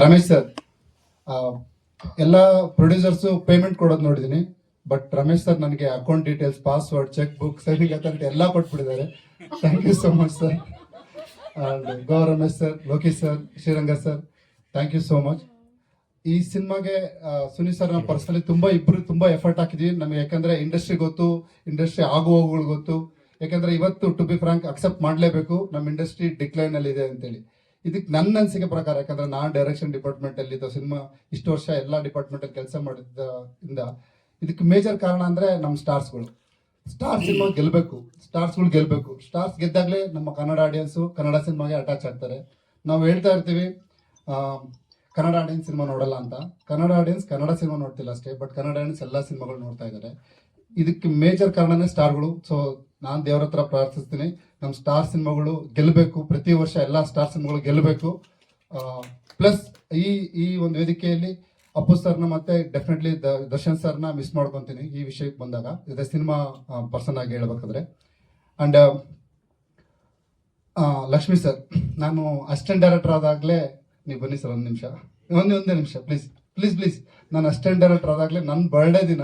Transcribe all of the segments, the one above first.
Ramesh sir, ಎಲ್ಲ producers payment ಕೊಡೋದು ನೋಡಿದ್ದೀನಿ. ಬಟ್ ರಮೇಶ್ ಸರ್ ನನಗೆ account details, password, cheque book, saving authority ಎಲ್ಲ ಕೊಟ್ಬಿಟ್ಟಿದ್ದಾರೆ. Thank you so much sir. And go Ramesh sir, Lokesh sir, Sriranga sir, thank you so much. ಈ ಸಿನಿಮಾಗೆ Suni sir ನಾವು ಪರ್ಸನಲಿ ಇಬ್ರು ತುಂಬಾ ಎಫರ್ಟ್ ಹಾಕಿದ್ವಿ. ನಮಗೆ ಯಾಕಂದ್ರೆ ಇಂಡಸ್ಟ್ರಿ ಗೊತ್ತು, ಇಂಡಸ್ಟ್ರಿ ಆಗು ಹೋಗುಗಳು ಗೊತ್ತು. ಯಾಕಂದ್ರೆ ಇವತ್ತು ಟು ಬಿ ಫ್ರಾಂಕ್ ಅಕ್ಸೆಪ್ಟ್ ಮಾಡಲೇಬೇಕು, ನಮ್ಮ ಇಂಡಸ್ಟ್ರಿ ಡಿಕ್ಲೈನ್ ಅಲ್ಲಿ ಇದೆ ಅಂತೇಳಿ. ಇದಕ್ಕೆ ನನ್ನ ಅನಿಸಿಕೆ ಪ್ರಕಾರ, ಯಾಕಂದ್ರೆ ನಾನು ಡೈರೆಕ್ಷನ್ ಡಿಪಾರ್ಟ್ಮೆಂಟ್ ಅಲ್ಲಿ ಸಿನಿಮಾ ಇಷ್ಟು ವರ್ಷ ಎಲ್ಲ ಡಿಪಾರ್ಟ್ಮೆಂಟ್ ಅಲ್ಲಿ ಕೆಲಸ ಮಾಡಿದ್ದ ಇದಕ್ಕೆ ಮೇಜರ್ ಕಾರಣ ಅಂದ್ರೆ ನಮ್ಮ ಸ್ಟಾರ್ಸ್ಗಳು. ಸ್ಟಾರ್ ಸಿನಿಮಾ ಗೆಲ್ಬೇಕು, ಸ್ಟಾರ್ಸ್ಗಳು ಗೆಲ್ಬೇಕು. ಸ್ಟಾರ್ಸ್ ಗೆದ್ದಾಗಲೇ ನಮ್ಮ ಕನ್ನಡ ಆಡಿಯನ್ಸು ಕನ್ನಡ ಸಿನಿಮಾಗೆ ಅಟ್ಯಾಚ್ ಆಗ್ತಾರೆ. ನಾವು ಹೇಳ್ತಾ ಇರ್ತೀವಿ ಕನ್ನಡ ಆಡಿಯನ್ಸ್ ಸಿನಿಮಾ ನೋಡಲ್ಲ ಅಂತ. ಕನ್ನಡ ಆಡಿಯನ್ಸ್ ಕನ್ನಡ ಸಿನಿಮಾ ನೋಡ್ತಿಲ್ಲ ಅಷ್ಟೇ, ಬಟ್ ಕನ್ನಡ ಆಡಿಯನ್ಸ್ ಎಲ್ಲ ಸಿನಿಮಾಗಳು ನೋಡ್ತಾ ಇದ್ದಾರೆ. ಇದಕ್ಕೆ ಮೇಜರ್ ಕಾರಣನೇ ಸ್ಟಾರ್ಗಳು. ಸೊ ನಾನು ದೇವ್ರ ಹತ್ರ ಪ್ರಾರ್ಥಿಸ್ತೀನಿ, ನಮ್ಮ ಸ್ಟಾರ್ ಸಿನಿಮಾಗಳು ಗೆಲ್ಲಬೇಕು. ಪ್ರತಿ ವರ್ಷ ಎಲ್ಲ ಸ್ಟಾರ್ ಸಿನಿಮಾಗಳು ಗೆಲ್ಲಬೇಕು. ಪ್ಲಸ್ ಈ ಒಂದು ವೇದಿಕೆಯಲ್ಲಿ ಅಪ್ಪು ಸರ್ನ ಮತ್ತೆ ಡೆಫಿನೆಟ್ಲಿ ದರ್ಶನ್ ಸರ್ನ ಮಿಸ್ ಮಾಡ್ಕೊತೀನಿ ಈ ವಿಷಯಕ್ಕೆ ಬಂದಾಗ, ಇದೆ ಸಿನಿಮಾ ಪರ್ಸನ್ ಆಗಿ ಹೇಳ್ಬೇಕಾದ್ರೆ. ಅಂಡ್ ಲಕ್ಷ್ಮಿ ಸರ್, ನಾನು ಅಸಿಸ್ಟೆಂಟ್ ಡೈರೆಕ್ಟರ್ ಆದಾಗಲೇ, ನೀವು ಬನ್ನಿ ಸರ್ ಒಂದೇ ನಿಮಿಷ ಪ್ಲೀಸ್ ಪ್ಲೀಸ್ ಪ್ಲೀಸ್. ನಾನು ಅಸಿಸ್ಟೆಂಟ್ ಡೈರೆಕ್ಟರ್ ಆದಾಗಲೇ ನನ್ನ ಬರ್ಡೇ ದಿನ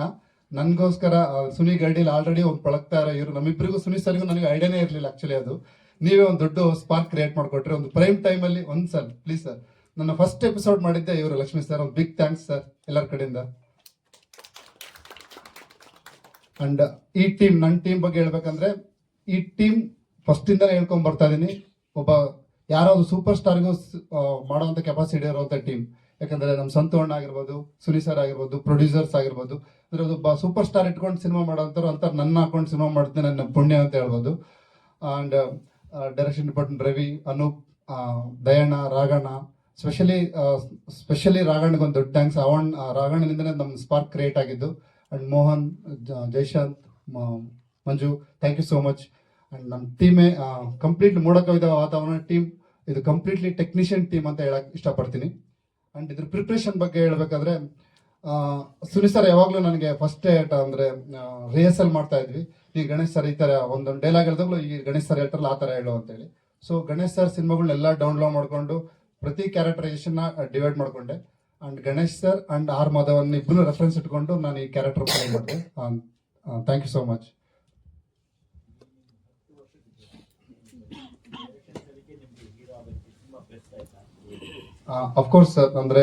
ನನಗೋಸ್ಕರ ಸುನಿ ಗಡ್ಡಿಲಿ ಆಲ್ರೆಡಿ ಒಂದು ಪಳಗ್ತಾ ಇರೋ ಇವರು, ನಮ್ಮಿಬ್ಬರಿಗೂ ಸುನಿ ಸರ್ಗೂ ನನಗೆ ಐಡಿಯಾನೇ ಇರಲಿಲ್ಲ ಆಕ್ಚುಲಿ. ಅದು ನೀವೇ ಒಂದು ದೊಡ್ಡ ಸ್ಪಾರ್ಕ್ ಕ್ರಿಯೇಟ್ ಮಾಡಿಕೊಟ್ರಿ ಒಂದು ಪ್ರೈಮ್ ಟೈಮಲ್ಲಿ. ಒಂದು ಸರ್ ಪ್ಲೀಸ್ ಸರ್, ನನ್ನ ಫಸ್ಟ್ ಎಪಿಸೋಡ್ ಮಾಡಿದ್ದೆ ಇವರು ಲಕ್ಷ್ಮೀ ಸರ್. ಒಂದು ಬಿಗ್ ಥ್ಯಾಂಕ್ಸ್ ಸರ್ ಎಲ್ಲರ ಕಡೆಯಿಂದ. ಅಂಡ್ ಈ ಟೀಮ್, ನನ್ನ ಟೀಮ್ ಬಗ್ಗೆ ಹೇಳ್ಬೇಕಂದ್ರೆ, ಈ ಟೀಮ್ ಫಸ್ಟ್ ಇಂದಾನೆ ಹೇಳ್ಕೊಂಡ್ ಬರ್ತಾ ಇದೀನಿ. ಒಬ್ಬ ಯಾರೋ ಒಂದು ಸೂಪರ್ ಸ್ಟಾರ್ಗೂ ಮಾಡುವಂತ ಕೆಪಾಸಿಟಿ ಇರುವಂತ ಟೀಮ್. ಯಾಕಂದ್ರೆ ನಮ್ಮ ಸಂತೋಷ್ ಆಗಿರ್ಬೋದು, ಸುನಿ ಸರ್ ಆಗಿರ್ಬೋದು, ಪ್ರೊಡ್ಯೂಸರ್ಸ್ ಆಗಿರ್ಬೋದು, ಅಂದ್ರೆ ಒಬ್ಬ ಸೂಪರ್ ಸ್ಟಾರ್ ಇಟ್ಕೊಂಡು ಸಿನಿಮಾ ಮಾಡೋಂಥವ್ರು ಅಂತ ನನ್ನ ಹಾಕೊಂಡು ಸಿನಿಮಾ ಮಾಡ್ತೀನಿ, ನನ್ನ ಪುಣ್ಯ ಅಂತ ಹೇಳ್ಬೋದು. And direction department Ravi, Anoop, Dayanna, Raghanna, specially ರಾಘಣ್ಣಗೆ ಒಂದು ದೊಡ್ಡ ಥ್ಯಾಂಕ್ಸ್. ರಾಘಣ್ಣನಿಂದನೇ ನಮ್ಮ ಸ್ಪಾರ್ಕ್ ಕ್ರಿಯೇಟ್ ಆಗಿದ್ದು. And Mohan, Jayashanth, Manju, thank you so much. And ನಮ್ಮ ಟೀಮೇ ಕಂಪ್ಲೀಟ್ ಮೋಡಕವಿದ ವಾತಾವರಣ ಟೀಮ್. ಇದು ಕಂಪ್ಲೀಟ್ಲಿ ಟೆಕ್ನಿಷಿಯನ್ ಟೀಮ್ ಅಂತ ಹೇಳಕ್ ಇಷ್ಟಪಡ್ತೀನಿ. ಅಂಡ್ ಇದ್ರ ಪ್ರಿಪ್ರೇಷನ್ ಬಗ್ಗೆ ಹೇಳ್ಬೇಕಾದ್ರೆ, ಸುನಿ ಸರ್ ಯಾವಾಗಲೂ ನನಗೆ ಫಸ್ಟ್ ಅಂದ್ರೆ ರಿಹರ್ಸಲ್ ಮಾಡ್ತಾ ಇದ್ವಿ. ಈ ಗಣೇಶ್ ಸರ್ ಈ ತರ ಒಂದೊಂದು ಡೈಲಾಗ್ ಹೇಳಿದಾಗಲೂ ಈ ಗಣೇಶ್ ಸರ್ ಹೇಳ್ತಾರಲ್ಲ ಆ ತರ ಹೇಳು ಅಂತೇಳಿ. ಸೊ ಗಣೇಶ್ ಸರ್ ಸಿನಿಮಾಗಳನ್ನೆಲ್ಲ ಡೌನ್ಲೋಡ್ ಮಾಡ್ಕೊಂಡು ಪ್ರತಿ ಕ್ಯಾರೆಕ್ಟರೈಸೇಷನ್ ಡಿವೈಡ್ ಮಾಡ್ಕೊಂಡೆ. And Ganesh sir and R Madhavan ಇಬ್ಬರು ರೆಫರೆನ್ಸ್ ಇಟ್ಕೊಂಡು ನಾನು ಈ ಕ್ಯಾರೆಕ್ಟರ್ ಪ್ಲೇ ಮಾಡಿದೆ. Thank you so much. Of course sir, ಅಂದ್ರೆ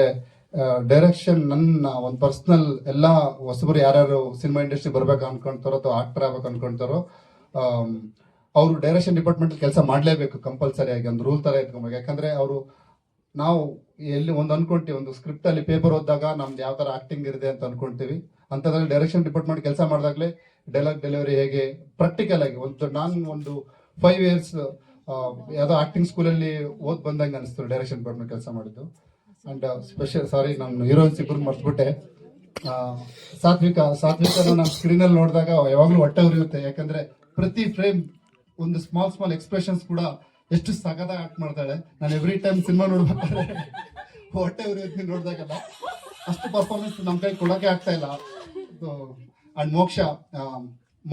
ಡೈರೆಕ್ಷನ್ ನನ್ನ ಒಂದು ಪರ್ಸನಲ್, ಎಲ್ಲ ಹೊಸಬರು ಯಾರ್ಯಾರು ಸಿನಿಮಾ ಇಂಡಸ್ಟ್ರಿ ಬರ್ಬೇಕು ಅನ್ಕೊಂತಾರೋ ಅಥವಾ ಆಕ್ಟರ್ ಆಗ್ಬೇಕು ಅನ್ಕೊಂತಾರೋ, ಅವರು ಡೈರೆಕ್ಷನ್ ಡಿಪಾರ್ಟ್ಮೆಂಟ್ ಕೆಲಸ ಮಾಡಲೇಬೇಕು ಕಂಪಲ್ಸರಿ ಆಗಿ. ಒಂದು ರೂಲ್ ತರ ಇಟ್ಕೊಬೇಕು. ಯಾಕಂದ್ರೆ ನಾವು ಎಲ್ಲಿ ಒಂದು ಅನ್ಕೊಂತೀವಿ, ಒಂದು ಸ್ಕ್ರಿಪ್ಟ್ ಅಲ್ಲಿ ಪೇಪರ್ ಓದಿದಾಗ ನಮ್ದು ಯಾವ ತರ ಆಕ್ಟಿಂಗ್ ಇದೆ ಅಂತ ಅನ್ಕೊಂತೀವಿ. ಅಂತದ್ರಲ್ಲಿ ಡೈರೆಕ್ಷನ್ ಡಿಪಾರ್ಟ್ಮೆಂಟ್ ಕೆಲಸ ಮಾಡಿದಾಗಲೇ ಡೈಲಾಗ್ ಡೆಲಿವರಿ ಹೇಗೆ ಪ್ರಾಕ್ಟಿಕಲ್ ಆಗಿ ಒಂದು 5 years ಯಾವುದೋ ಆಕ್ಟಿಂಗ್ ಸ್ಕೂಲಲ್ಲಿ ಓದ್ ಬಂದಂಗೆ ಅನಿಸ್ತು ಡೈರೆಕ್ಷನ್ ಡಿಪಾರ್ಟ್ಮೆಂಟ್ ಕೆಲಸ ಮಾಡಿದ್ದು. ಅಂಡ್ ಸ್ಪೆಷಲ್ ಸಾರಿ, ನಾನು ಹೀರೋಯಿನ್ಸ್ ಇಬ್ಬರು ಮರ್ತ್ಬಿಟ್ಟೆ. ಸಾತ್ವಿಕನ ನಾನು ಸ್ಕ್ರೀನಲ್ಲಿ ನೋಡಿದಾಗ ಯಾವಾಗಲೂ ಹೊಟ್ಟೆ ಉರಿಯುತ್ತೆ. ಯಾಕಂದ್ರೆ ಪ್ರತಿ ಫ್ರೇಮ್ ಒಂದು ಸ್ಮಾಲ್ ಎಕ್ಸ್ಪ್ರೆಷನ್ಸ್ ಕೂಡ ಎಷ್ಟು ಸಗದ ಆಕ್ಟ್ ಮಾಡ್ತಾಳೆ. ನಾನು ಎವ್ರಿ ಟೈಮ್ ಸಿನಿಮಾ ನೋಡ್ಬೇಕಾದ್ರೆ ಹೊಟ್ಟೆ ಉರಿಯುತ್ತೆ ನೋಡಿದಾಗಲ್ಲ. ಅಷ್ಟು ಪರ್ಫಾರ್ಮೆನ್ಸ್ ನಮ್ಮ ಕೈ ಕೊಡೋಕೆ ಆಗ್ತಾ ಇಲ್ಲ. ಅಂಡ್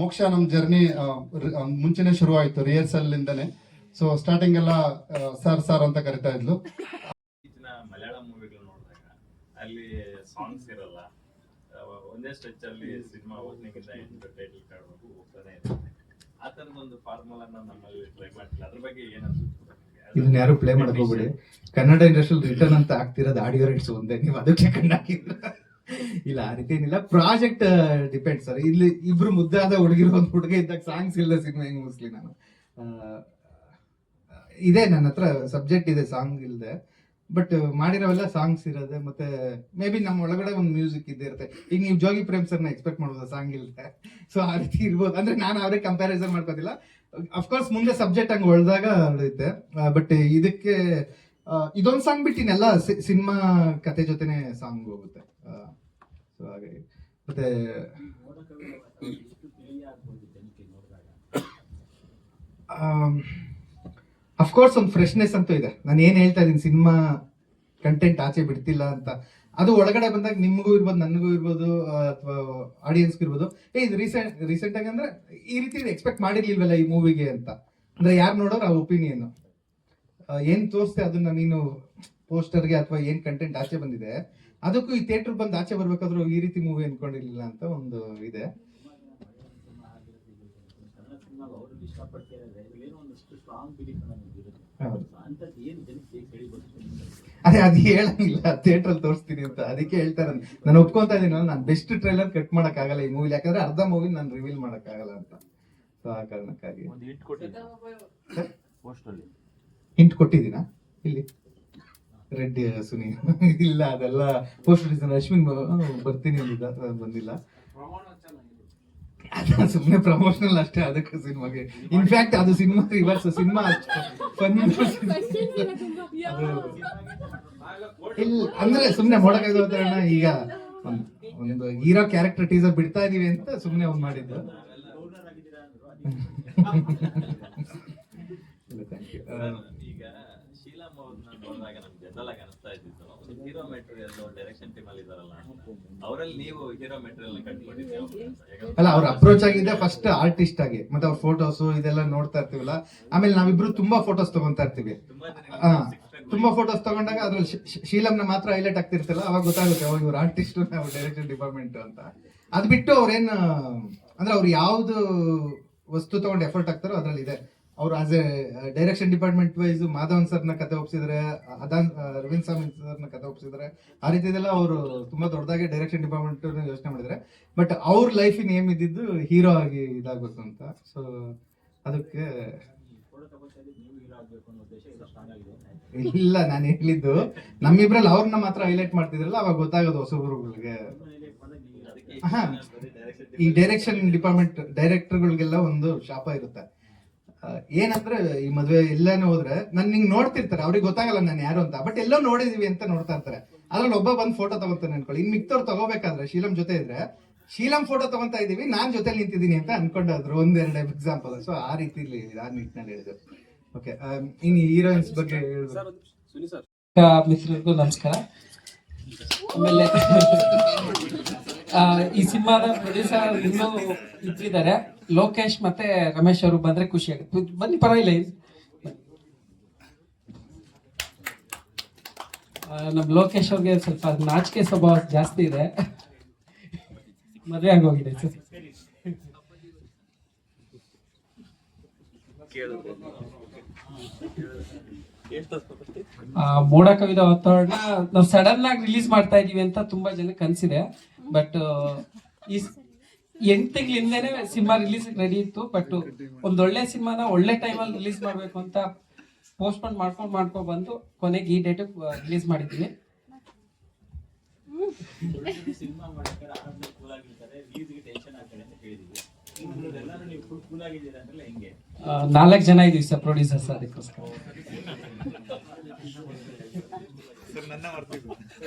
ಮೋಕ್ಷ ನಮ್ಮ ಜರ್ನಿ ಮುಂಚೆನೆ ಶುರು ಆಯ್ತು, ರಿಹರ್ಸಲ್ ಇಂದಾನೆ. ಸೊ ಸ್ಟಾರ್ಟಿಂಗ್ ಎಲ್ಲ ಸರ್ ಅಂತ ಕರಿತಾ ಇದ್ಲು. ಮಲಯಾಳಂ ಮೂವಿಗಳು ನೋಡಿದಾಗ ಅಲ್ಲಿ ಸಾಂಗ್ಸ್ ಇರಲ್ಲ, ಒಂದೇ ಸ್ಟ್ರೆಚ್ ಅಲ್ಲಿ ಸಿನಿಮಾ ಓಪನಿಂಗ್ ಇಂದ ಎಂಟು ಟೈಟಲ್ ಕಾರ್ಡ್ ಹೋಗ್ತಾನೆ ಇರುತ್ತೆ. ಆ ತರದೊಂದು ಫಾರ್ಮುಲಾನ ನಮ್ಮಲ್ಲಿ ಟ್ರೈ ಮಾಡ್ತಿಲ್ಲ. ಅದ್ರ ಬಗ್ಗೆ ಏನನ್ಸುತ್ತೆ? ಇದನ್ನ ಯಾರು ಪ್ಲೇ ಮಾಡಕ್ ಹೋಗ್ಬಿಡಿ. ಕನ್ನಡ ಇಂಡಸ್ಟ್ರಿಯಲ್ ರಿಟರ್ನ್ ಅಂತ ಆಗ್ತಿರೋದು ಆಡಿಯೋ ರೈಟ್ಸ್ ಒಂದೇ, ನೀವು ಅದಕ್ಕೆ ಕಂಡಾಕಿಲ್ಲ. ಇಲ್ಲ, ಆ ರೀತಿ ಏನಿಲ್ಲ. Project depend sir. ಇಲ್ಲಿ ಇಬ್ರು ಮುದ್ದಾದ ಹುಡುಗಿರೋ ಒಂದು ಹುಡುಗ ಇದ್ದಾಗ ಸಾಂಗ್ಸ್ ಇಲ್ಲ ಸಿನಿಮಾ ಹೆಂಗ್ ಮುಗಿಸ್ಲಿ ನಾನು? ಇದೆ ನನ್ನ ಹತ್ರ ಸಬ್ಜೆಕ್ಟ್ ಇದೆ, ಸಾಂಗ್ ಇಲ್ಲದೆ. ಬಟ್ ಮಾಡಿರೋವೆಲ್ಲ ಸಾಂಗ್ಸ್ ಇರೋದೆ. ಮತ್ತೆ ಮೇ ಬಿ ನಮ್ಮ ಒಳಗಡೆ ಒಂದು ಮ್ಯೂಸಿಕ್ ಇದ್ದೇ ಇರುತ್ತೆ. ಈಗ ನೀವು ಜೋಗಿ ಪ್ರೇಮ್ ಸರ್ನ ಎಕ್ಸ್ಪೆಕ್ಟ್ ಮಾಡ್ಬೋದು ಸಾಂಗ್ ಇಲ್ಲದೆ. ಸೊ ಆ ರೀತಿ ಇರ್ಬೋದು. ಅಂದ್ರೆ ನಾನು ಅವ್ರಿಗೆ ಕಂಪ್ಯಾರಿಸನ್ ಮಾಡ್ಕೋತಿಲ್ಲ. ಅಫ್ಕೋರ್ಸ್ ಮುಂದೆ ಸಬ್ಜೆಕ್ಟ್ ಹಂಗೆ ಹೊಳ್ದಾಗ ಹೊಳೆಯುತ್ತೆ. ಬಟ್ ಇದಕ್ಕೆ ಇದೊಂದು ಸಾಂಗ್ ಬಿಟ್ಟು ಇನ್ನೆಲ್ಲ ಸಿನಿಮಾ ಕತೆ ಜೊತೆನೆ ಸಾಂಗ್ ಹೋಗುತ್ತೆ. ಸೊ ಹಾಗೆ ಮತ್ತೆ ಅಫ್ಕೋರ್ಸ್ ಒಂದು ಫ್ರೆಶ್ನೆಸ್ ಅಂತೂ ಇದೆ. ನಾನು ಏನ್ ಹೇಳ್ತಾ ಇದ್ದೀನಿ, ಸಿನಿಮಾ ಕಂಟೆಂಟ್ ಆಚೆ ಬಿಡ್ತಿಲ್ಲ ಅಂತ. ಅದು ಒಳಗಡೆ ಬಂದಾಗ ನಿಮಗೂ ಇರ್ಬೋದು, ನನಗೂ ಇರ್ಬೋದು, ಅಥವಾ ಆಡಿಯನ್ಸ್ಗೂ ಇರ್ಬೋದು, ಇದು ರೀಸೆಂಟ್ ಆಗಿ ಅಂದ್ರೆ ಈ ರೀತಿ ಎಕ್ಸ್ಪೆಕ್ಟ್ ಮಾಡಿರ್ಲಿಲ್ವಲ್ಲ ಈ ಮೂವಿಗೆ ಅಂತ. ಅಂದ್ರೆ ಯಾರು ನೋಡೋರು ಆ ಒಪಿನಿಯನ್ ಏನ್ ತೋರಿಸ್ತೆ ಅದನ್ನ ನೀನು ಪೋಸ್ಟರ್ಗೆ ಅಥವಾ ಏನ್ ಕಂಟೆಂಟ್ ಆಚೆ ಬಂದಿದೆ ಅದಕ್ಕೂ ಈ ಥಿಯೇಟರ್ ಬಂದು ಆಚೆ ಬರ್ಬೇಕಾದ್ರೂ ಈ ರೀತಿ ಮೂವಿ ಅನ್ಕೊಂಡಿರ್ಲಿಲ್ಲ ಅಂತ ಒಂದು ಇದೆ. ಅದೇ ಅದು ಹೇಳಂಗಿಲ್ಲ, ಥಿಯೇಟರ್ ಅಲ್ಲಿ ತೋರಿಸ್ತೀನಿ ಅಂತ, ಅದಕ್ಕೆ ಹೇಳ್ತಾರೆ. ನಾನು ಒಪ್ಕೊಂತ ಇದೀನಿ, ನಾನು ಬೆಸ್ಟ್ ಟ್ರೈಲರ್ ಕಟ್ ಮಾಡಕ್ ಆಗಲ್ಲ ಈ ಮೂವಿ, ಯಾಕಂದ್ರೆ ಅರ್ಧ ಮೂವಿ ನಾನು ರಿವೀಲ್ ಮಾಡಕ್ ಆಗಲ್ಲ ಅಂತ. ಸೊ ಆ ಕಾರಣಕ್ಕಾಗಿ ಹಿಂಟ್ ಕೊಟ್ಟಿದ್ದೀನಾ ಇಲ್ಲಿ ರೆಡ್ಡಿ ಸುನಿ ಇಲ್ಲ, ಅದೆಲ್ಲ ಪೋಸ್ಟ್ ಡಿಸೈನ್ ಅಶ್ವಿನ್ ಬರ್ತೀನಿ ಅಂದಿದ್ದ, ಬಂದಿಲ್ಲ. ಸುಮ್ಮನೆ ಪ್ರಮೋಷನಲ್ ಅಷ್ಟೇ ಅದಕ್ಕೆ ಸಿನಿಮಾಗೆ. ಇನ್ಫ್ಯಾಕ್ಟ್ ಅದು ಸಿನಿಮಾ ರಿವರ್ಸ್, ಸಿನಿಮಾ ಅಂದ್ರೆ ಸುಮ್ನೆ ಮೋಡಕಾಗೋಣ. ಈಗ ಒಂದು ಹೀರೋ ಕ್ಯಾರೆಕ್ಟರ್ ಟೀಸರ್ ಬಿಡ್ತಾ ಇದೀವಿ ಅಂತ ಸುಮ್ನೆ ಅವ್ನು ಮಾಡಿದ್ದು. ಈಗ ಶೀಲಂ ಅವ್ರನ್ನ ನೋಡಿದಾಗ ನಮ್ಗೆ ಜನರಲ್ ಅನಿಸ್ತಾ ಇದ್ದಿದ್ದು, ಹೀರೋ ಮೆಟೀರಿಯಲ್ ಡೈರೆಕ್ಷನ್ ಟೀಮ್ ಅಲ್ಲಿ ಇದಾರಲ್ಲ, ಅವರಲ್ಲಿ ನೀವು ಹೀರೋ ಮೆಟೀರಿಯಲ್ ಕಟ್ಕೊಂಡಿದ್ದೀವಿ. ಅಲ್ಲ, ಅವ್ರ ಅಪ್ರೋಚ್ ಆಗಿದ್ದೆ ಫಸ್ಟ್ ಆರ್ಟಿಸ್ಟ್ ಆಗಿ, ಮತ್ತೆ ಅವ್ರ ಫೋಟೋಸ್ ಇದೆಲ್ಲ ನೋಡ್ತಾ ಇರ್ತೀವಲ್ಲ, ಆಮೇಲೆ ನಾವಿಬ್ರು ತುಂಬಾ ಫೋಟೋಸ್ ತಗೊಂತಾ ಇರ್ತೀವಿ. ತುಂಬಾ ಫೋಟೋಸ್ ತಗೊಂಡಾಗ ಅದ್ರಲ್ಲಿ ಶೀಲಂನ ಮಾತ್ರ ಹೈಲೈಟ್ ಆಗ್ತಿರ್ತಲ್ಲ, ಅವಾಗ ಗೊತ್ತಾಗುತ್ತೆ ಅವಾಗ ಇವ್ರ ಆರ್ಟಿಸ್ಟ್ ನಾವು ಡೈರೆಕ್ಷನ್ ಡಿಪಾರ್ಟ್ಮೆಂಟ್ ಅಂತ. ಅದ್ ಬಿಟ್ಟು ಅವ್ರೇನ್ ಅಂದ್ರೆ ಅವ್ರು ಯಾವ್ದು ವಸ್ತು ತಗೊಂಡು ಎಫರ್ಟ್ ಆಗ್ತಾರೋ ಅದ್ರಲ್ಲಿ ಇದೆ. ಅವ್ರು as a direction department wise Madhavan ಸರ್ನ ಕತೆ ಒಪ್ಸಿದ್ರೆ, ಅರವಿಂದ್ ಸ್ವಾಮಿ ಸರ್ನ ಕತೆ ಒಪ್ಸಿದ್ರೆ, ಆ ರೀತಿ ಇದೆಲ್ಲ ಅವರು ತುಂಬಾ ದೊಡ್ಡದಾಗಿ ಡೈರೆಕ್ಷನ್ ಡಿಪಾರ್ಟ್ಮೆಂಟ್ ಯೋಚನೆ ಮಾಡಿದ್ರೆ. ಬಟ್ ಅವ್ರ ಲೈಫಿನ ಏಮ್ ಇದ್ದಿದ್ದು ಹೀರೋ ಆಗಿ ಇದಾಗಬೇಕು ಅಂತ. ಸೊ ಅದಕ್ಕೆ ಇಲ್ಲ, ನಾನು ಹೇಳಿದ್ದು ನಮ್ಮಿಬ್ರಲ್ಲಿ ಅವ್ರನ್ನ ಮಾತ್ರ ಹೈಲೈಟ್ ಮಾಡ್ತಿದ್ರಲ್ಲ, ಅವಾಗ ಗೊತ್ತಾಗೋದು ಹೊಸಬ್ರುಗಳಿಗೆ. ಈ ಡೈರೆಕ್ಷನ್ ಡಿಪಾರ್ಟ್ಮೆಂಟ್ ಡೈರೆಕ್ಟರ್ಗಳಿಗೆಲ್ಲ ಒಂದು ಶಾಪ ಇರುತ್ತೆ. ಏನಂದ್ರೆ ಈ ಮದ್ವೆ ಎಲ್ಲಾನು ಹೋದ್ರೆ ನನ್ ನಿಂಗ್ ನೋಡ್ತಿರ್ತಾರೆ, ಅವ್ರಿಗೆ ಗೊತ್ತಾಗಲ್ಲ ನಾನು ಯಾರು ಅಂತ, ಬಟ್ ಎಲ್ಲೋ ನೋಡಿದೀವಿ ಅಂತ ನೋಡ್ತಾ ಇರ್ತಾರೆ. ಅದ್ರಲ್ಲಿ ಒಬ್ಬ ಬಂದ್ ಫೋಟೋ ತಗೊಂತಾನೆ ಅನ್ಕೊಳ್ಳಿ, ಇನ್ ಮಿಕ್ತವ್ರು ತಗೋಬೇಕಾದ್ರೆ ಶೀಲಂ ಜೊತೆ ಇದ್ರೆ ಶೀಲಂ ಫೋಟೋ ತಗೊಂತಾ ಇದೀವಿ, ನಾನ್ ಜೊತೆ ನಿಂತಿದ್ದೀನಿ ಅಂತ ಅನ್ಕೊಂಡಾದ್ರು. ಒಂದೆರಡು ಎಕ್ಸಾಂಪಲ್. ಸೊ ಆ ರೀತಿಲಿ ಆ ನಿಟ್ಟಿನಲ್ಲಿ ಹೇಳಿದ್ರು. ಓಕೆ, ಇನ್ನು ಹೀರೋಯಿನ್ಸ್ ಬಗ್ಗೆ ಮಿತ್ರರಿಗೂ ನಮಸ್ಕಾರ. ಆಮೇಲೆ ಈ ಸಿನಿಮಾದ ಪ್ರೊಡ್ಯೂಸರ್ ಇನ್ನೂ ಇದ್ದಾರೆ, ಲೋಕೇಶ್ ಮತ್ತೆ ರಮೇಶ್ ಅವರು ಬಂದ್ರೆ ಖುಷಿ ಆಗುತ್ತೆ. ಬನ್ನಿ, ಪರವಾಗಿಲ್ಲ. ನಮ್ ಲೋಕೇಶ್ ಅವ್ರಿಗೆ ಸ್ವಲ್ಪ ನಾಚಿಕೆ ಸ್ವಭಾವ ಜಾಸ್ತಿ ಇದೆ, ಮದುವೆ ಆಗೋಗಿದೆ ಸರ್. ಮೋಡ ಕವಿದ ವಾತಾವರಣ ನಾವು ಸಡನ್ ಆಗಿ ರಿಲೀಸ್ ಮಾಡ್ತಾ ಇದೀವಿ ಅಂತ ತುಂಬಾ ಜನಕ್ಕೆ ಅನ್ಸಿದೆ. ಬಟ್ ಈ 8 ತಿಂಗಳಿಂದನೇ ಸಿನಿಮಾ ರಿಲೀಸ್ ರೆಡಿ ಇತ್ತು. ಬಟ್ ಒಂದೊಳ್ಳೆ ಸಿನಿಮಾನ ಒಳ್ಳೆ ಟೈಮಲ್ಲಿ ರಿಲೀಸ್ ಮಾಡ್ಬೇಕು ಅಂತ ಪೋಸ್ಟ್ಪೋನ್ ಮಾಡ್ಕೊಂಡು ಬಂದು ಕೊನೆಗೆ ಈ ಡೇಟ್ ರಿಲೀಸ್ ಮಾಡಿದ್ವಿ. 4 ಜನ ಇದೀವಿ ಸರ್ ಪ್ರೊಡ್ಯೂಸರ್ಸ್, ಅದಕ್ಕೋಸ್ಕರ.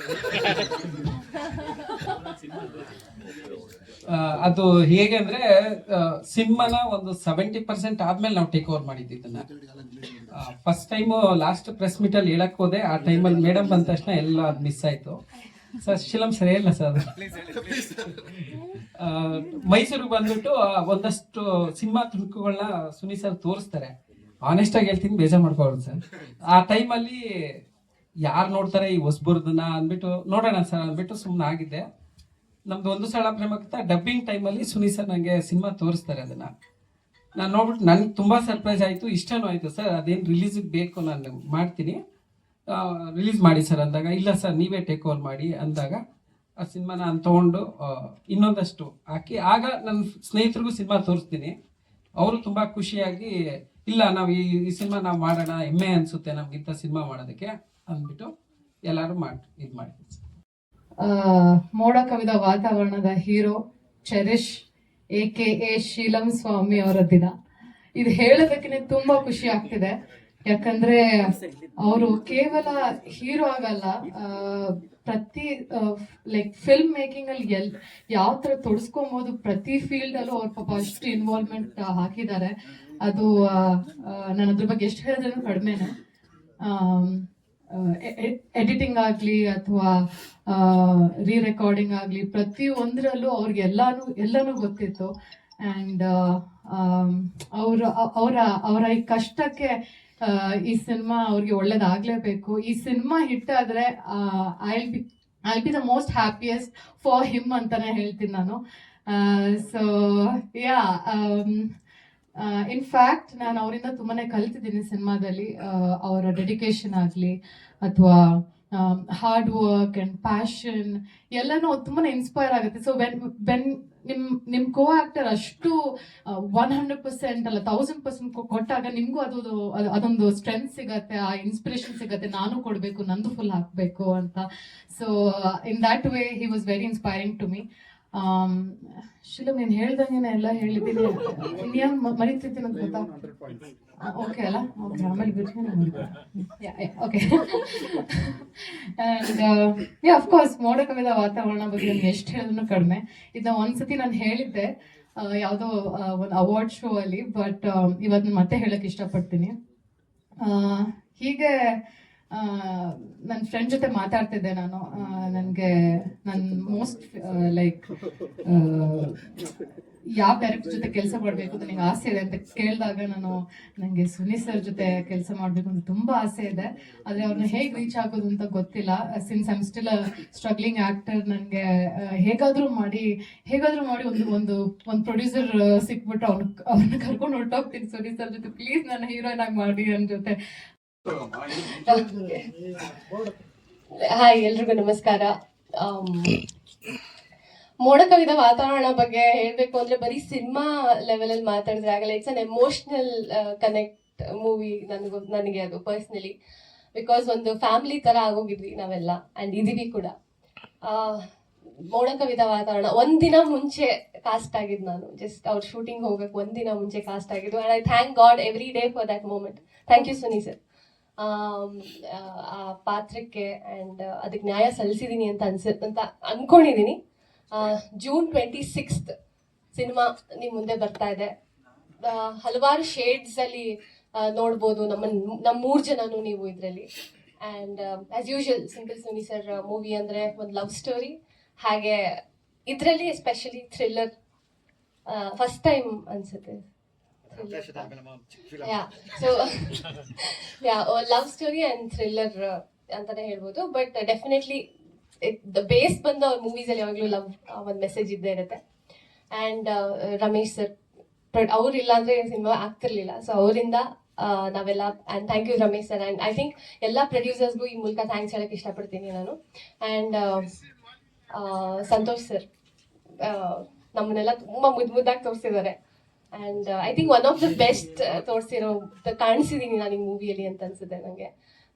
ಅದು ಹೇಗೆ ಅಂದ್ರೆ ಸಿನಿಮಾನ ಒಂದು 70% ಆದ್ಮೇಲೆ ನಾವು ಟೇಕ್ ಓವರ್ ಮಾಡಿದ್ವಿ ಇದನ್ನ. First time last press meet ಅಲ್ಲಿ ಹೇಳಕ್ ಹೋದೆ, ಆ ಟೈಮಲ್ಲಿ ಮೇಡಮ್ ಬಂದ ತಕ್ಷಣ ಎಲ್ಲ ಅದು ಮಿಸ್ ಆಯ್ತು. ಸರ್ ಶೀಲಂ ಸರಿ ಇಲ್ಲ ಸರ್. ಮೈಸೂರಿಗೆ ಬಂದ್ಬಿಟ್ಟು ಒಂದಷ್ಟು ಸಿನಿಮಾ ತುಣುಕುಗಳನ್ನ ಸುನಿ ಸರ್ ತೋರಿಸ್ತಾರೆ. ಆನೆಸ್ಟ್ ಆಗಿ ಹೇಳ್ತೀನಿ, ಬೇಜಾರ್ ಮಾಡ್ಕೊಳ್ರಿ ಸರ್. ಆ ಟೈಮಲ್ಲಿ ಯಾರು ನೋಡ್ತಾರೆ ಈ ಹೊಸಬರ್ದನ್ನ ಅಂದ್ಬಿಟ್ಟು ನೋಡೋಣ ಸರ್ ಅಂದ್ಬಿಟ್ಟು ಸುಮ್ಮನೆ ಆಗಿದ್ದೆ. ನಮ್ದು ಒಂದು ಸಲ ಪ್ರೇಮಕ್ಕಿಂತ ಡಬ್ಬಿಂಗ್ ಟೈಮಲ್ಲಿ ಸುನಿ ಸರ್ ನನಗೆ ಸಿನಿಮಾ ತೋರಿಸ್ತಾರೆ. ಅದನ್ನ ನಾನು ನೋಡ್ಬಿಟ್ಟು ನನ್ಗೆ ತುಂಬಾ ಸರ್ಪ್ರೈಸ್ ಆಯ್ತು, ಇಷ್ಟನೂ ಆಯ್ತು. ಸರ್ ಅದೇನು ರಿಲೀಸಿಗೆ ಬೇಕು, ನಾನು ಮಾಡ್ತೀನಿ, ರಿಲೀಸ್ ಮಾಡಿ ಸರ್ ಅಂದಾಗ, ಇಲ್ಲ ಸರ್ ನೀವೇ ಟೇಕ್ ಓವರ್ ಮಾಡಿ ಅಂದಾಗ ಆ ಸಿನಿಮಾ ನಾನು ತಗೊಂಡು ಇನ್ನೊಂದಷ್ಟು ಹಾಕಿ, ಆಗ ನನ್ನ ಸ್ನೇಹಿತರಿಗೂ ಸಿನಿಮಾ ತೋರಿಸ್ತೀನಿ. ಅವರು ತುಂಬಾ ಖುಷಿಯಾಗಿ, ಇಲ್ಲ ನಾವು ಈ ಸಿನಿಮಾ ನಾವು ಮಾಡೋಣ, ಹೆಮ್ಮೆ ಅನ್ಸುತ್ತೆ ನಮ್ಗಿಂತ ಸಿನಿಮಾ ಮಾಡೋದಕ್ಕೆ ಅಂದ್ಬಿಟ್ಟು ಎಲ್ಲರೂ ಇದು ಮಾಡಿದ್ವಿ. ಮೋಡ ಕವಿದ ವಾತಾವರಣದ ಹೀರೋ ಚೆರಿಶ್ AKA ಶೀಲಂ ಸ್ವಾಮಿ ಅವರ ದಿನ. ಇದು ಹೇಳೋದಕ್ಕೆ ತುಂಬಾ ಖುಷಿ ಆಗ್ತಿದೆ, ಯಾಕಂದ್ರೆ ಅವರು ಕೇವಲ ಹೀರೋ ಆಗಲ್ಲ, ಪ್ರತಿ ಲೈಕ್ ಫಿಲ್ಮ್ ಮೇಕಿಂಗ್ ಅಲ್ಲಿ ಯಾವ ತರ ತೊಡಸ್ಕೊಬಹುದು, ಪ್ರತಿ ಫೀಲ್ಡ್ ಅಲ್ಲೂ ಅವ್ರ ಪಾಪ ಅಷ್ಟು ಇನ್ವಾಲ್ವ್ಮೆಂಟ್ ಹಾಕಿದ್ದಾರೆ. ಅದು ನಾನು ಅದ್ರ ಬಗ್ಗೆ ಎಷ್ಟು ಹೇಳಿದ್ರೂ ಕಡಿಮೆನೆ. ಎಡಿಟಿಂಗ್ ಆಗ್ಲಿ ಅಥವಾ ರೆಕಾರ್ಡಿಂಗ್ ಆಗ್ಲಿ, ಪ್ರತಿ ಒಂದರಲ್ಲೂ ಅವ್ರಿಗೆ ಎಲ್ಲಾನು ಗೊತ್ತಿತ್ತು. ಅಂಡ್ ಅವರ ಈ ಕಷ್ಟಕ್ಕೆ ಈ ಸಿನಿಮಾ ಅವ್ರಿಗೆ ಒಳ್ಳೇದಾಗ್ಲೇಬೇಕು. ಈ ಸಿನಿಮಾ ಹಿಟ್ ಆದ್ರೆ I B the most happiest for him ಅಂತಾನೆ ಹೇಳ್ತೀನಿ ನಾನು. ಸೊ ಯಾ, ಇನ್ಫ್ಯಾಕ್ಟ್ ನಾನು ಅವರಿಂದ ತುಂಬಾನೇ ಕಲ್ತಿದ್ದೀನಿ ಸಿನಿಮಾದಲ್ಲಿ. ಅವರ ಡೆಡಿಕೇಶನ್ ಆಗಲಿ ಅಥವಾ ಹಾರ್ಡ್ ವರ್ಕ್ ಅಂಡ್ ಪ್ಯಾಷನ್ ಎಲ್ಲನೂ ತುಂಬಾನೇ ಇನ್ಸ್ಪೈರ್ ಆಗುತ್ತೆ. ಸೊ ವೆನ್ ನಿಮ್ ಕೋ ಆಕ್ಟರ್ ಅಷ್ಟು 100% ಅಲ್ಲ 1000% ಕೊಟ್ಟಾಗ ನಿಮ್ಗೂ ಅದೊಂದು ಸ್ಟ್ರೆಂತ್ ಸಿಗತ್ತೆ, ಆ ಇನ್ಸ್ಪಿರೇಷನ್ ಸಿಗತ್ತೆ, ನಾನು ಕೊಡ್ಬೇಕು, ನಂದು ಫುಲ್ ಹಾಕ್ಬೇಕು ಅಂತ. So in that way he was very inspiring to me. Shilam, ನೀನು ಹೇಳ್ದಂಗೆ ಎಲ್ಲ ಹೇಳಿದ್ದೀನಿ. ಇನ್ಯಾನ್ ಮರಿತಿದ್ದೀನಿ ಅಂತ ಗೊತ್ತಾ? ಓಕೆ ಅಲ್ಲ, ಓಕೆ, ಆಮೇಲೆ ಓಕೆ. ಅಂಡ್ ಅಫ್ಕೋರ್ಸ್ ಮೋಡ ಕವಿದ ವಾತಾವರಣ ಬಗ್ಗೆ ನಾನು ಎಷ್ಟು ಹೇಳಿದ್ರು ಕಡಿಮೆ. ಇದನ್ನ ಒಂದ್ಸತಿ ನಾನು ಹೇಳಿದ್ದೆ ಯಾವುದೋ ಒಂದು ಅವಾರ್ಡ್ ಶೋ ಅಲ್ಲಿ, ಬಟ್ ಇವತ್ತು ಮತ್ತೆ ಹೇಳಕ್ ಇಷ್ಟಪಡ್ತೀನಿ. ಹೀಗೆ ನನ್ನ ಫ್ರೆಂಡ್ ಜೊತೆ ಮಾತಾಡ್ತಿದ್ದೆ ನಾನು. ನನಗೆ ಮೋಸ್ಟ್ ಲೈಕ್ ಯಾವ ಡೈರೆಕ್ಟರ್ ಜೊತೆ ಕೆಲಸ ಮಾಡಬೇಕು ಅಂತ ನನಗೆ ಆಸೆ ಇದೆ ಅಂತ ಕೇಳಿದಾಗ ನನಗೆ ಸುನಿ ಸರ್ ಜೊತೆ ಕೆಲಸ ಮಾಡಬೇಕು ಅಂತ ತುಂಬಾ ಆಸೆ ಇದೆ. ಆದರೆ ಅವ್ರನ್ನ ಹೇಗೆ ರೀಚ್ ಆಗೋದು ಅಂತ ಗೊತ್ತಿಲ್ಲ. Since I am still a struggling actor, ನನಗೆ ಹೇಗಾದ್ರೂ ಮಾಡಿ ಒಂದು ಪ್ರೊಡ್ಯೂಸರ್ ಸಿಕ್ಬಿಟ್ಟು ಅವ್ರನ್ನ ಕರ್ಕೊಂಡು ಹೊರಟೋಗ್ತೀನಿ ಸುನಿ ಸರ್ ಜೊತೆ, ಪ್ಲೀಸ್ ನನ್ನ ಹೀರೋಯಿನ್ ಆಗಿ ಮಾಡಿ ನನ್ನ ಜೊತೆ. ಹಾಯ್, ಎಲ್ರಿಗೂ ನಮಸ್ಕಾರ. ಮೋಡ ಕವಿದ ವಾತಾವರಣ ಬಗ್ಗೆ ಹೇಳ್ಬೇಕು ಅಂದ್ರೆ ಬರೀ ಸಿನಿಮಾ ಲೆವೆಲ್ ಅಲ್ಲಿ ಮಾತಾಡಿದ್ರೆ ಆಗಲ್ಲ. It's an emotional connect movie ನನಗೆ ಅದು ಪರ್ಸ್ನಲಿ. ಬಿಕಾಸ್ ಒಂದು ಫ್ಯಾಮಿಲಿ ತರ ಆಗೋಗಿದ್ವಿ ನಾವೆಲ್ಲ, ಅಂಡ್ ಇದೀವಿ ಕೂಡ. ಮೋಡ ಕವಿದ ವಾತಾವರಣ ಒಂದಿನ ಮುಂಚೆ ಕಾಸ್ಟ್ ಆಗಿದ್ದು ನಾನು. ಜಸ್ಟ್ ಅವ್ರ ಶೂಟಿಂಗ್ ಹೋಗಕ್ಕೆ ಒಂದಿನ ಮುಂಚೆ ಕಾಸ್ಟ್ ಆಗಿದ್ದು. And I thank God every day for that moment. Thank you Suni sir. ಆ ಪಾತ್ರಕ್ಕೆ ಅಂಡ್ ಅದಕ್ಕೆ ನ್ಯಾಯ ಸಲ್ಲಿಸಿದೀನಿ ಅಂತ ಅನ್ಕೊಂಡಿದೀನಿ. June 26th ಸಿನಿಮಾ ನಿಮ್ ಮುಂದೆ ಬರ್ತಾ ಇದೆ. ಹಲವಾರು ಶೇಡ್ಸ್ ಅಲ್ಲಿ ನೋಡ್ಬೋದು ನಮ್ಮ 3 ಜನನು ನೀವು ಇದ್ರಲ್ಲಿ. And as usual simple Suni sir movie ಅಂದ್ರೆ ಒಂದು ಲವ್ ಸ್ಟೋರಿ, ಹಾಗೆ ಇದ್ರಲ್ಲಿ ಎಸ್ಪೆಷಲಿ ಥ್ರಿಲ್ಲರ್. ಫಸ್ಟ್ ಟೈಮ್ ಅನ್ಸುತ್ತೆ ಲವ್ ಸ್ಟೋರಿ ಅಂಡ್ ಥ್ರಿಲ್ಲರ್ ಅಂತಾನೆ ಹೇಳ್ಬೋದು. ಬಟ್ ಡೆಫಿನೆಟ್ಲಿ ದ ಬೇಸ್ ಬಂದು ಅವ್ರ ಮೂವೀಸ್ ಅಲ್ಲಿ ಯಾವಾಗಲೂ ಲವ್ ಒಂದು ಮೆಸೇಜ್ ಇದ್ದೇ ಇರುತ್ತೆ. ಅಂಡ್ ರಮೇಶ್ ಸರ್ ಅವ್ರು ಇಲ್ಲ ಅಂದ್ರೆ ಸಿನಿಮಾ ಆಗ್ತಿರ್ಲಿಲ್ಲ. ಸೊ ಅವರಿಂದ ನಾವೆಲ್ಲ, and thank you Ramesh sir. And I think ಎಲ್ಲ ಪ್ರೊಡ್ಯೂಸರ್ಸ್ಗೂ ಈ ಮೂಲಕ ಥ್ಯಾಂಕ್ಸ್ ಹೇಳಕ್ ಇಷ್ಟಪಡ್ತೀನಿ ನಾನು. ಅಂಡ್ ಸಂತೋಷ್ ಸರ್ ನಮ್ಮನ್ನೆಲ್ಲ ತುಂಬಾ ಮುದ್ದಾಗಿ ತೋರಿಸಿದ್ದಾರೆ. And I think one of the best ಕಾಣಿಸಿದೀನಿ ನಾನು ಈ ಮೂವಿಯಲ್ಲಿ ಅಂತ ಅನ್ಸುತ್ತೆ ನನಗೆ.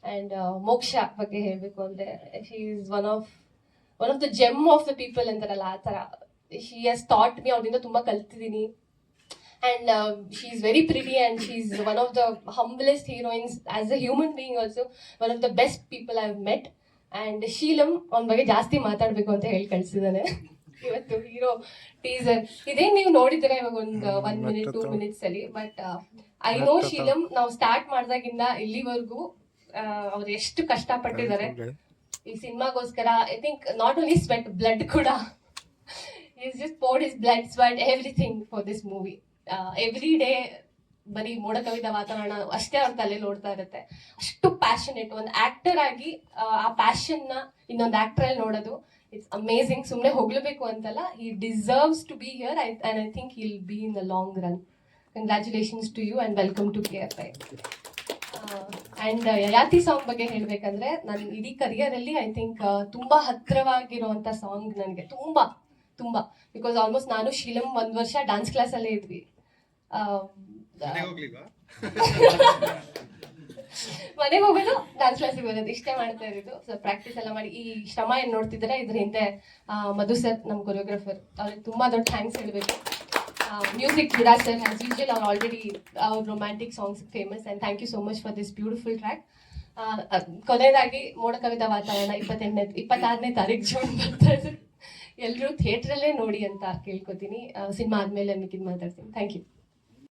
ಅಂಡ್ ಮೋಕ್ಷ ಬಗ್ಗೆ ಹೇಳ್ಬೇಕು ಅಂದ್ರೆ she is one of the GeM of the people ಅಂತಾರಲ್ಲ ಆ ತರ. ಶಿ ಹ್ಯಾಸ್ ಥಾಟ್ ಮಿ, ಅವ್ರಿಂದ ತುಂಬಾ ಕಲ್ತಿದ್ದೀನಿ. And she is very pretty and she is one of the humblest heroines as a human being. Also one of the best people I have met. And Sheelam ಅವನ ಬಗ್ಗೆ ಜಾಸ್ತಿ ಮಾತಾಡ್ಬೇಕು ಅಂತ ಹೇಳಿ ಕಳ್ಸಿದ್ದಾನೆ ಇವತ್ತು ಹೀರೋ ಟೀಸರ್. ಇದೇ ನೀವು ನೋಡಿದ್ರೆ ಇವಾಗ ಒಂದು 1 minute 2 minutes ಅಲ್ಲಿ. ಬಟ್ ಐ ನೋ ಶೀಲಂ ನಾವು ಸ್ಟಾರ್ಟ್ ಮಾಡಿದಾಗಿಂದ ಇಲ್ಲಿವರೆಗೂ ಅವ್ರು ಎಷ್ಟು ಕಷ್ಟಪಟ್ಟಿದ್ದಾರೆ ಈ ಸಿನಿಮಾಗೋಸ್ಕರ. I think not only sweat, blood ಕೂಡ. Is just poured his blood, sweat, everything for this movie. Every day ಬರೀ ಮೋಡ ಕವಿದ ವಾತಾವರಣ ಅಷ್ಟೇ ಅವ್ರ ತಲೆಯಲ್ಲಿ ಓಡ್ತಾ ಇರುತ್ತೆ. ಅಷ್ಟು ಪ್ಯಾಷನೇಟ್ ಒಂದು ಆಕ್ಟರ್ ಆಗಿ ಆ ಪ್ಯಾಷನ್ ನ ಇನ್ನೊಂದು ಆಕ್ಟರ್ ಅಲ್ಲಿ ನೋಡೋದು ಇಟ್ಸ್ ಅಮೇಸಿಂಗ್. ಸುಮ್ಮನೆ ಹೋಗ್ಲೇಬೇಕು ಅಂತಲ್ಲ, he deserves to be here and I think he'll be in the long run. Congratulations to you and welcome to KFI. And Yayati song ಬಗ್ಗೆ ಹೇಳ್ಬೇಕಂದ್ರೆ ನನ್ನ ಇಡೀ ಕರಿಯರ್ ಅಲ್ಲಿ ಐ ಥಿಂಕ್ ತುಂಬಾ ಹತ್ರವಾಗಿರುವಂತ ಸಾಂಗ್ ನನಗೆ ತುಂಬಾ ತುಂಬಾ. ಬಿಕಾಸ್ ಆಲ್ಮೋಸ್ಟ್ ನಾನು ಶೀಲಂ 1 ವರ್ಷ ಡಾನ್ಸ್ ಕ್ಲಾಸ್ ಅಲ್ಲೇ ಇದ್ವಿ. ಮನೆಗೆ ಹೋಗೋದು, ಡಾನ್ಸ್ ಕ್ಲಾಸಿಗೆ ಬರೋದು, ಇಷ್ಟೇ ಮಾಡ್ತಾ ಇರೋದು. ಸೊ ಪ್ರಾಕ್ಟೀಸ್ ಎಲ್ಲ ಮಾಡಿ ಈ ಶ್ರಮ ಏನ್ ನೋಡ್ತಿದ್ದಾರೆ ಇದ್ರ ಹಿಂದೆ ಮಧು ಸರ್ ನಮ್ಮ ಕೊರಿಯೋಗ್ರಾಫರ್, ಅವ್ರಿಗೆ ತುಂಬಾ ದೊಡ್ಡ ಥ್ಯಾಂಕ್ಸ್ ಹೇಳ್ಬೇಕು. Music Viraj sir as usual ಅವ್ರು ಆಲ್ರೆಡಿ ಅವ್ರ romantic songs famous. And thank you so much for this beautiful track. ಕೊನೆಯದಾಗಿ ಮೋಡ ಕವಿದ ವಾತಾವರಣ 26ನೇ ತಾರೀಕು ಜೂನ್ ಬರ್ತಾ ಇದೆ. ಎಲ್ಲರೂ ಥಿಯೇಟ್ರಲ್ಲೇ ನೋಡಿ ಅಂತ ಕೇಳ್ಕೊತೀನಿ. ಸಿನಿಮಾ ಆದ್ಮೇಲೆ ಮಿಕ್ಕಿದ್ ಮಾತಾಡ್ತೀನಿ. Thank you.